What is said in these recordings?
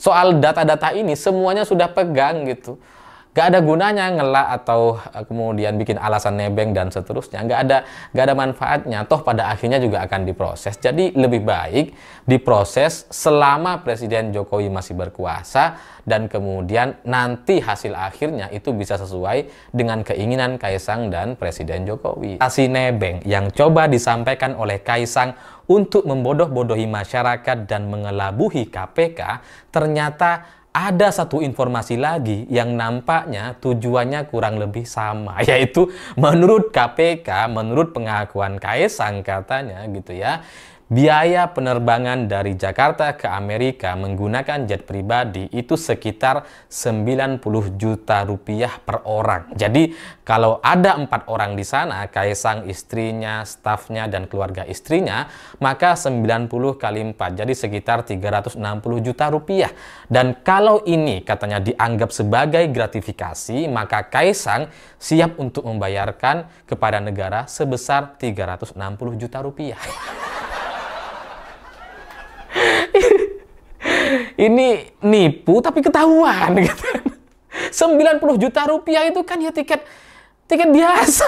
soal data-data ini semuanya sudah pegang gitu. Gak ada gunanya ngelak atau kemudian bikin alasan nebeng dan seterusnya. Gak ada manfaatnya. Toh pada akhirnya juga akan diproses. Jadi lebih baik diproses selama Presiden Jokowi masih berkuasa dan kemudian nanti hasil akhirnya itu bisa sesuai dengan keinginan Kaisang dan Presiden Jokowi. Aksi nebeng yang coba disampaikan oleh Kaisang untuk membodoh-bodohi masyarakat dan mengelabuhi KPK ternyata ada satu informasi lagi yang nampaknya tujuannya kurang lebih sama, yaitu menurut KPK, menurut pengakuan Kaisang katanya gitu ya, biaya penerbangan dari Jakarta ke Amerika menggunakan jet pribadi itu sekitar 90 juta rupiah per orang. Jadi kalau ada 4 orang di sana, Kaisang, istrinya, stafnya, dan keluarga istrinya, maka 90 kali 4, jadi sekitar 360 juta rupiah. Dan kalau ini katanya dianggap sebagai gratifikasi, maka Kaisang siap untuk membayarkan kepada negara sebesar 360 juta rupiah. Ini nipu tapi ketahuan gitu. 90 juta rupiah itu kan ya tiket biasa.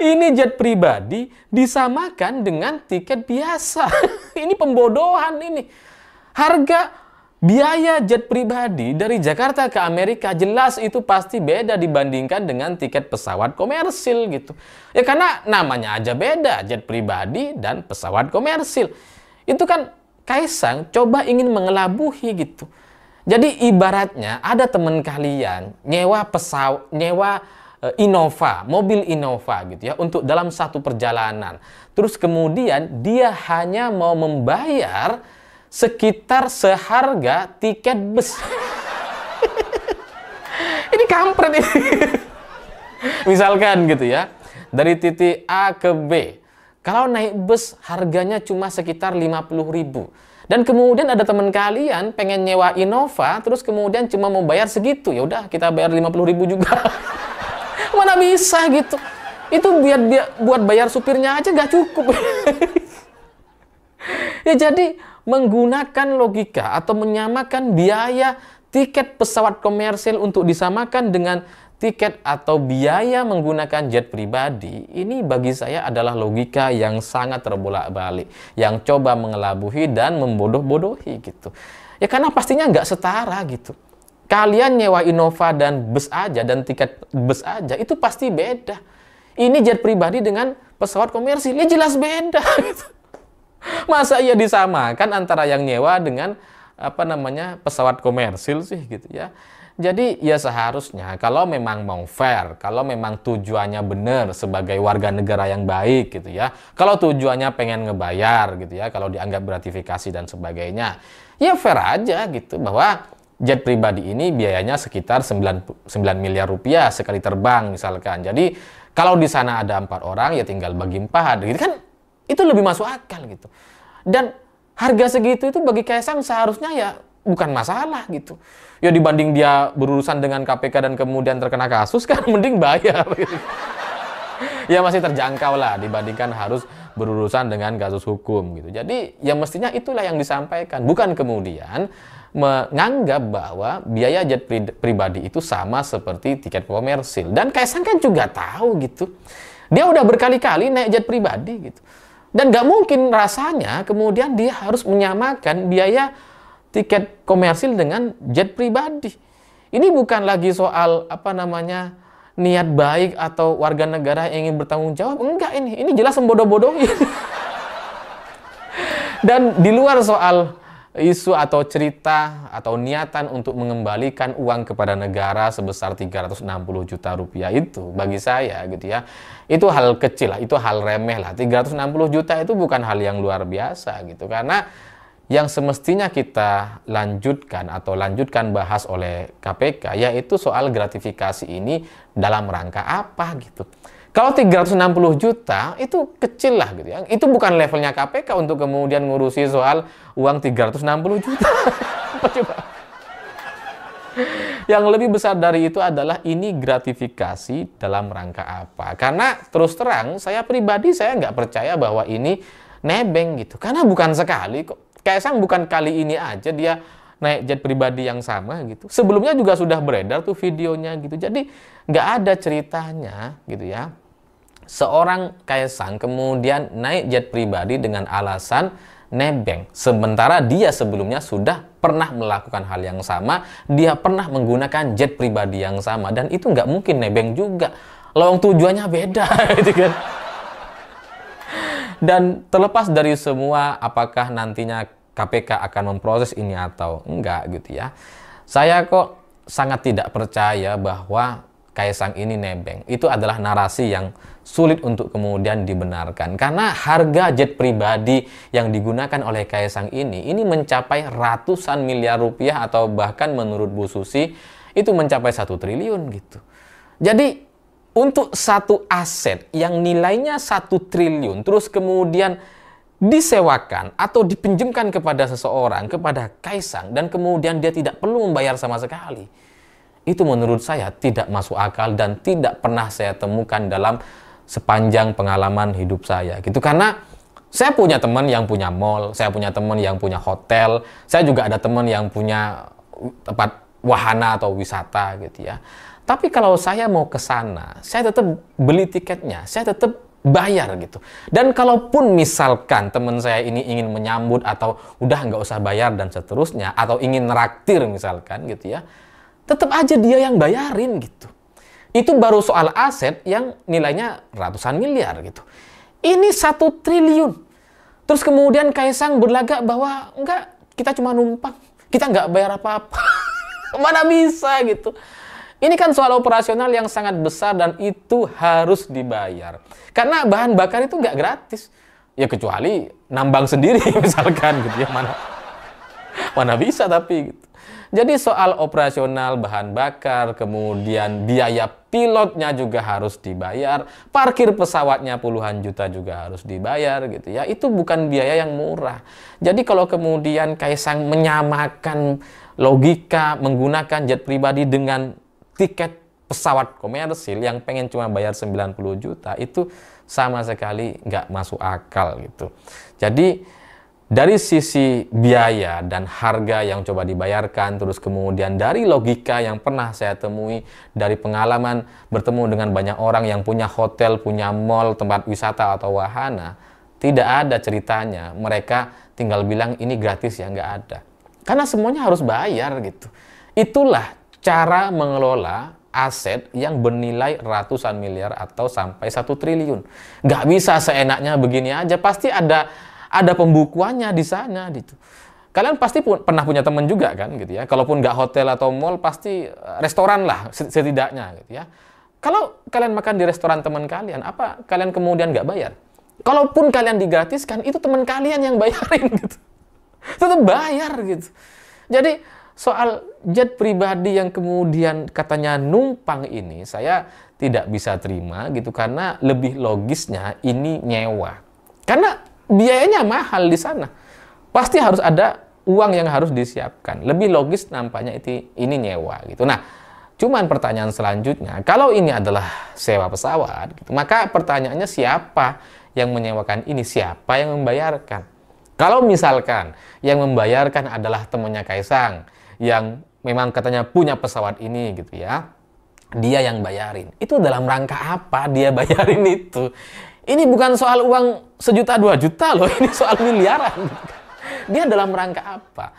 Ini jet pribadi disamakan dengan tiket biasa. Ini pembodohan ini. Harga biaya jet pribadi dari Jakarta ke Amerika jelas itu pasti beda dibandingkan dengan tiket pesawat komersil gitu. Ya karena namanya aja beda, jet pribadi dan pesawat komersil. Itu kan Kaisang coba ingin mengelabuhi gitu. Jadi ibaratnya ada teman kalian nyewa Innova, mobil Innova gitu ya, untuk dalam satu perjalanan. Terus kemudian dia hanya mau membayar sekitar seharga tiket bus. Ini kampret ini. Misalkan gitu ya, dari titik A ke B. Kalau naik bus harganya cuma sekitar 50.000. Dan kemudian ada teman kalian pengen nyewa Innova, terus kemudian cuma mau bayar segitu. Ya udah kita bayar 50.000 juga. Mana bisa gitu. Itu buat bayar supirnya aja nggak cukup. Ya jadi menggunakan logika atau menyamakan biaya tiket pesawat komersil untuk disamakan dengan tiket atau biaya menggunakan jet pribadi, ini bagi saya adalah logika yang sangat terbolak-balik, yang coba mengelabuhi dan membodoh-bodohi gitu. Ya karena pastinya nggak setara gitu. Kalian nyewa Innova dan bus aja, dan tiket bus aja, itu pasti beda. Ini jet pribadi dengan pesawat komersil, ya jelas beda gitu. Masa ia disamakan antara yang nyewa dengan pesawat komersil sih gitu ya. Jadi ya seharusnya kalau memang mau fair, kalau memang tujuannya benar sebagai warga negara yang baik gitu ya, kalau tujuannya pengen ngebayar gitu ya, kalau dianggap gratifikasi dan sebagainya, ya fair aja gitu bahwa jet pribadi ini biayanya sekitar 9 miliar rupiah sekali terbang misalkan. Jadi kalau di sana ada 4 orang ya tinggal bagi 4 gitu kan, itu lebih masuk akal gitu. Dan harga segitu itu bagi Kaisang seharusnya ya bukan masalah gitu. Ya dibanding dia berurusan dengan KPK dan kemudian terkena kasus kan mending bayar gitu. Ya masih terjangkau lah dibandingkan harus berurusan dengan kasus hukum gitu. Jadi ya mestinya itulah yang disampaikan, bukan kemudian menganggap bahwa biaya jet pribadi itu sama seperti tiket komersil. Dan Kaisang kan juga tahu gitu. Dia udah berkali-kali naik jet pribadi gitu. Dan nggak mungkin rasanya kemudian dia harus menyamakan biaya tiket komersil dengan jet pribadi. Ini bukan lagi soal niat baik atau warga negara yang ingin bertanggung jawab. Enggak, ini jelas membodoh-bodohi. Dan di luar soal isu atau cerita atau niatan untuk mengembalikan uang kepada negara sebesar 360 juta rupiah itu bagi saya gitu ya, itu hal kecil lah, itu hal remeh lah. 360 juta itu bukan hal yang luar biasa gitu, karena yang semestinya kita lanjutkan bahas oleh KPK yaitu soal gratifikasi ini dalam rangka apa gitu. Kalau 360 juta itu kecil lah gitu ya. Itu bukan levelnya KPK untuk kemudian ngurusi soal uang 360 juta. Apa coba? Yang lebih besar dari itu adalah ini gratifikasi dalam rangka apa. Karena terus terang saya pribadi saya nggak percaya bahwa ini nebeng gitu. Karena bukan sekali kok. Kaisang bukan kali ini aja dia naik jet pribadi yang sama gitu. Sebelumnya juga sudah beredar tuh videonya gitu. Jadi nggak ada ceritanya gitu ya. Seorang Kaisang kemudian naik jet pribadi dengan alasan nebeng. Sementara dia sebelumnya sudah pernah melakukan hal yang sama. Dia pernah menggunakan jet pribadi yang sama. Dan itu nggak mungkin nebeng juga. Lawang tujuannya beda gitu kan. Dan terlepas dari semua apakah nantinya KPK akan memproses ini atau enggak gitu ya, saya kok sangat tidak percaya bahwa Kaisang ini nebeng. Itu adalah narasi yang sulit untuk kemudian dibenarkan. Karena harga jet pribadi yang digunakan oleh Kaisang ini mencapai ratusan miliar rupiah atau bahkan menurut Bu Susi itu mencapai 1 triliun gitu. Jadi untuk satu aset yang nilainya 1 triliun, terus kemudian disewakan atau dipinjamkan kepada seseorang, kepada Kaisang, dan kemudian dia tidak perlu membayar sama sekali. Itu menurut saya tidak masuk akal dan tidak pernah saya temukan dalam sepanjang pengalaman hidup saya. Gitu. Karena saya punya teman yang punya mall, saya punya teman yang punya hotel, saya juga ada teman yang punya tempat wahana atau wisata gitu ya. Tapi kalau saya mau ke sana, saya tetap beli tiketnya, saya tetap bayar gitu. Dan kalaupun misalkan teman saya ini ingin menyambut atau udah nggak usah bayar dan seterusnya, atau ingin neraktir misalkan gitu ya, tetap aja dia yang bayarin gitu. Itu baru soal aset yang nilainya ratusan miliar gitu. Ini 1 triliun. Terus kemudian Kaisang berlagak bahwa enggak, kita cuma numpang, kita nggak bayar apa-apa. Mana bisa gitu. Ini kan soal operasional yang sangat besar dan itu harus dibayar. Karena bahan bakar itu nggak gratis. Ya kecuali nambang sendiri misalkan gitu ya. Mana bisa tapi gitu. Jadi soal operasional bahan bakar, kemudian biaya pilotnya juga harus dibayar, parkir pesawatnya puluhan juta juga harus dibayar gitu ya. Itu bukan biaya yang murah. Jadi kalau kemudian Kaisang menyamakan logika menggunakan jet pribadi dengan tiket pesawat komersil yang pengen cuma bayar 90 juta, itu sama sekali nggak masuk akal gitu. Jadi dari sisi biaya dan harga yang coba dibayarkan, terus kemudian dari logika yang pernah saya temui, dari pengalaman bertemu dengan banyak orang yang punya hotel, punya mall, tempat wisata atau wahana, tidak ada ceritanya mereka tinggal bilang ini gratis ya, nggak ada. Karena semuanya harus bayar gitu. Itulah cara mengelola aset yang bernilai ratusan miliar atau sampai 1 triliun. Nggak bisa seenaknya begini aja, pasti ada pembukuannya di sana gitu. Kalian pasti pernah punya teman juga kan gitu ya. Kalaupun nggak hotel atau mall, pasti restoran lah setidaknya gitu ya. Kalau kalian makan di restoran teman kalian, apa kalian kemudian nggak bayar? Kalaupun kalian digratiskan, itu teman kalian yang bayarin gitu. Tetap bayar gitu. Jadi soal jet pribadi yang kemudian katanya numpang ini, saya tidak bisa terima gitu, karena lebih logisnya ini nyewa. Karena biayanya mahal di sana. Pasti harus ada uang yang harus disiapkan. Lebih logis nampaknya ini nyewa gitu. Nah, cuman pertanyaan selanjutnya, kalau ini adalah sewa pesawat gitu, maka pertanyaannya siapa yang menyewakan ini? Siapa yang membayarkan? Kalau misalkan yang membayarkan adalah temannya Kaisang, yang memang katanya punya pesawat ini gitu ya, dia yang bayarin. Itu dalam rangka apa dia bayarin itu? Ini bukan soal uang 1 juta 2 juta loh, ini soal miliaran. Dia dalam rangka apa?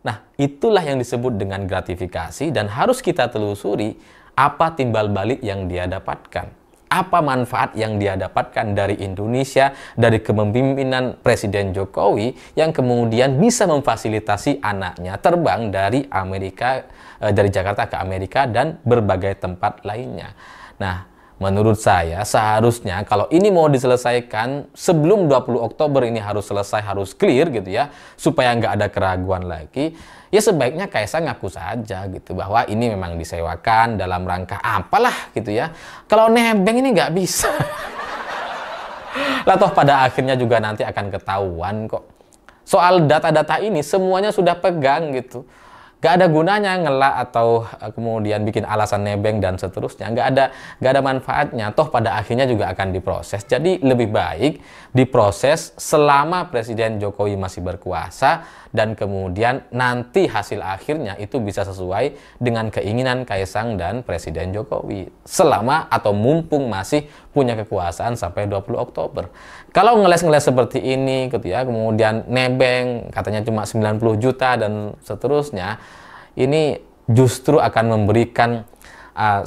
Nah, itulah yang disebut dengan gratifikasi dan harus kita telusuri apa timbal balik yang dia dapatkan. Apa manfaat yang dia dapatkan dari Indonesia, dari kepemimpinan Presiden Jokowi yang kemudian bisa memfasilitasi anaknya terbang dari Amerika, dari Jakarta ke Amerika dan berbagai tempat lainnya. Nah, menurut saya seharusnya kalau ini mau diselesaikan sebelum 20 Oktober ini harus selesai, harus clear gitu ya, supaya nggak ada keraguan lagi. Ya sebaiknya Kaisang ngaku saja gitu bahwa ini memang disewakan dalam rangka apalah gitu ya. Kalau nebeng ini nggak bisa. Lah toh pada akhirnya juga nanti akan ketahuan kok. Soal data-data ini semuanya sudah pegang gitu. Gak ada gunanya ngelak atau kemudian bikin alasan nebeng dan seterusnya. Gak ada manfaatnya. Toh pada akhirnya juga akan diproses. Jadi lebih baik diproses selama Presiden Jokowi masih berkuasa. dan kemudian nanti hasil akhirnya itu bisa sesuai dengan keinginan Kaisang dan Presiden Jokowi selama atau mumpung masih punya kekuasaan sampai 20 Oktober. Kalau ngeles-ngeles seperti ini gitu ya, kemudian nebeng katanya cuma 90 juta dan seterusnya, ini justru akan memberikan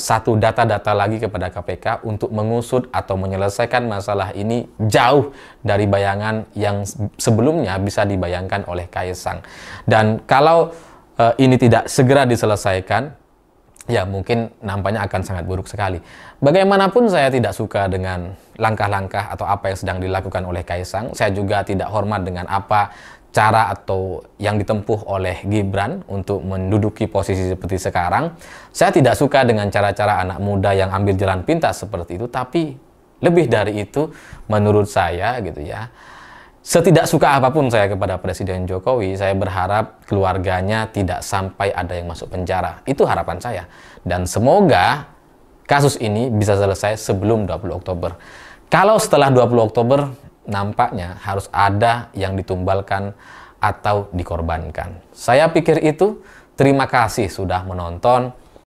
satu data-data lagi kepada KPK untuk mengusut atau menyelesaikan masalah ini jauh dari bayangan yang sebelumnya bisa dibayangkan oleh Kaisang. Dan kalau ini tidak segera diselesaikan, ya mungkin nampaknya akan sangat buruk sekali. Bagaimanapun saya tidak suka dengan langkah-langkah atau apa yang sedang dilakukan oleh Kaisang. Saya juga tidak hormat dengan apa cara atau yang ditempuh oleh Gibran untuk menduduki posisi seperti sekarang. Saya tidak suka dengan cara-cara anak muda yang ambil jalan pintas seperti itu, tapi lebih dari itu menurut saya gitu ya, setidak suka apapun saya kepada Presiden Jokowi, saya berharap keluarganya tidak sampai ada yang masuk penjara. Itu harapan saya. Dan semoga kasus ini bisa selesai sebelum 20 Oktober. Kalau setelah 20 Oktober, nampaknya harus ada yang ditumbalkan atau dikorbankan. Saya pikir itu. Terima kasih sudah menonton.